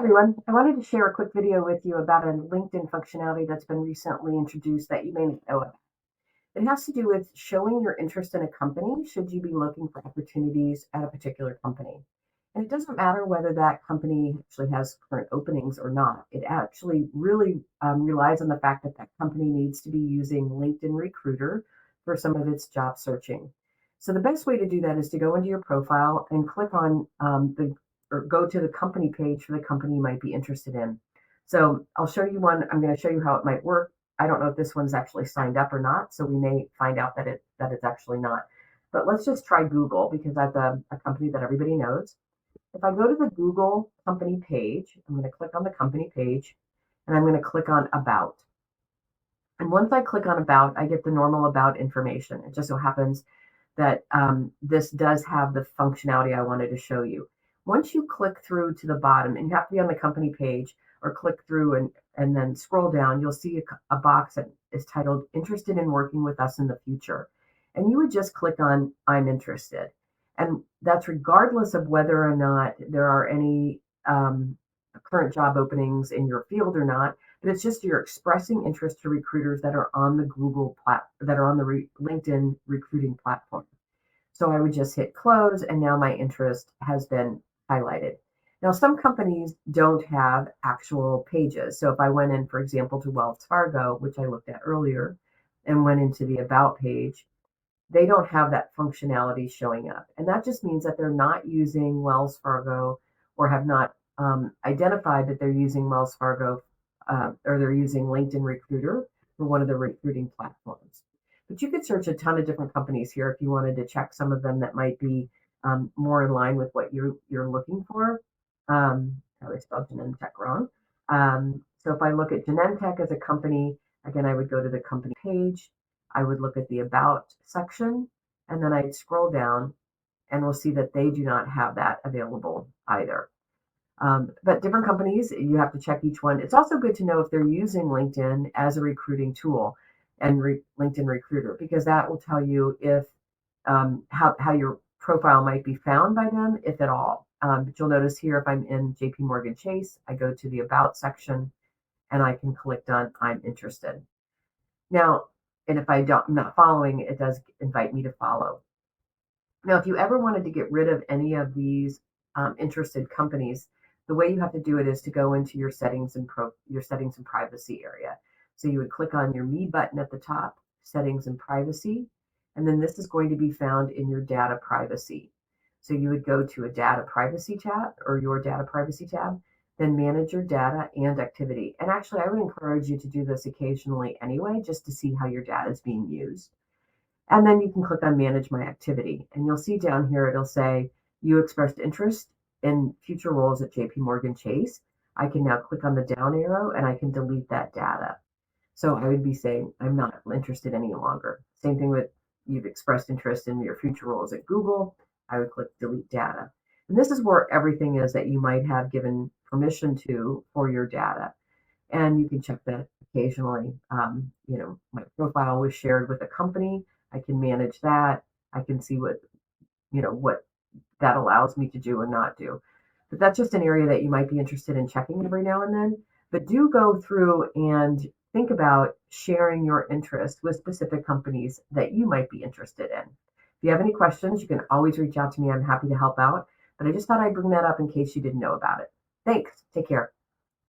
Everyone, I wanted to share a quick video with you about a LinkedIn functionality that's been recently introduced that you may not know about. It has to do with showing your interest in a company should you be looking for opportunities at a particular company. And it doesn't matter whether that company actually has current openings or not. It actually really relies on the fact that that company needs to be using LinkedIn Recruiter for some of its job searching. So the best way to do that is to go into your profile and click on the or go to the company page for the company you might be interested in. So I'll show you one. I'm going to show you how it might work. I don't know if this one's actually signed up or not, so we may find out that it's actually not. But let's just try Google because that's a company that everybody knows. If I go to the Google company page, I'm going to click on the company page and I'm going to click on About. And once I click on About, I get the normal About information. It just so happens that this does have the functionality I wanted to show you. Once you click through to the bottom, and you have to be on the company page or click through and then scroll down, you'll see a box that is titled Interested in Working with Us in the Future. And you would just click on I'm interested. And that's regardless of whether or not there are any current job openings in your field or not, but it's just you're expressing interest to recruiters that are on the LinkedIn recruiting platform. So I would just hit close, and now my interest has been highlighted. Now, some companies don't have actual pages. So if I went in, for example, to Wells Fargo, which I looked at earlier, and went into the About page, they don't have that functionality showing up. And that just means that they're not using Wells Fargo or have not identified that they're using Wells Fargo or they're using LinkedIn Recruiter for one of the recruiting platforms. But you could search a ton of different companies here if you wanted to check some of them that might be more in line with what you're looking for. I spelled Genentech wrong. So if I look at Genentech as a company, again, I would go to the company page. I would look at the About section, and then I'd scroll down, and we'll see that they do not have that available either. But different companies, you have to check each one. It's also good to know if they're using LinkedIn as a recruiting tool and LinkedIn Recruiter, because that will tell you if how your profile might be found by them, if at all. But you'll notice here, if I'm in JP Morgan Chase, I go to the About section, and I can click on I'm interested. Now, and if I'm not following, it does invite me to follow. Now, if you ever wanted to get rid of any of these interested companies, the way you have to do it is to go into your settings and privacy area. So you would click on your Me button at the top, Settings and Privacy, and then this is going to be found in your Data Privacy. So you would go to a Data Privacy tab or your Data Privacy tab, then Manage Your Data and Activity. And actually, I would encourage you to do this occasionally anyway, just to see how your data is being used. And then you can click on Manage My Activity, and you'll see down here, it'll say you expressed interest in future roles at JP Morgan Chase. I can now click on the down arrow and I can delete that data. So I would be saying, I'm not interested any longer. Same thing with you've expressed interest in your future roles at Google. I would click delete data. And this is where everything is that you might have given permission to for your data. And you can check that occasionally. My profile was shared with a company. I can manage that. I can see what that allows me to do and not do. But that's just an area that you might be interested in checking every now and then. But do go through and think about sharing your interest with specific companies that you might be interested in. If you have any questions, you can always reach out to me. I'm happy to help out. But I just thought I'd bring that up in case you didn't know about it. Thanks. Take care.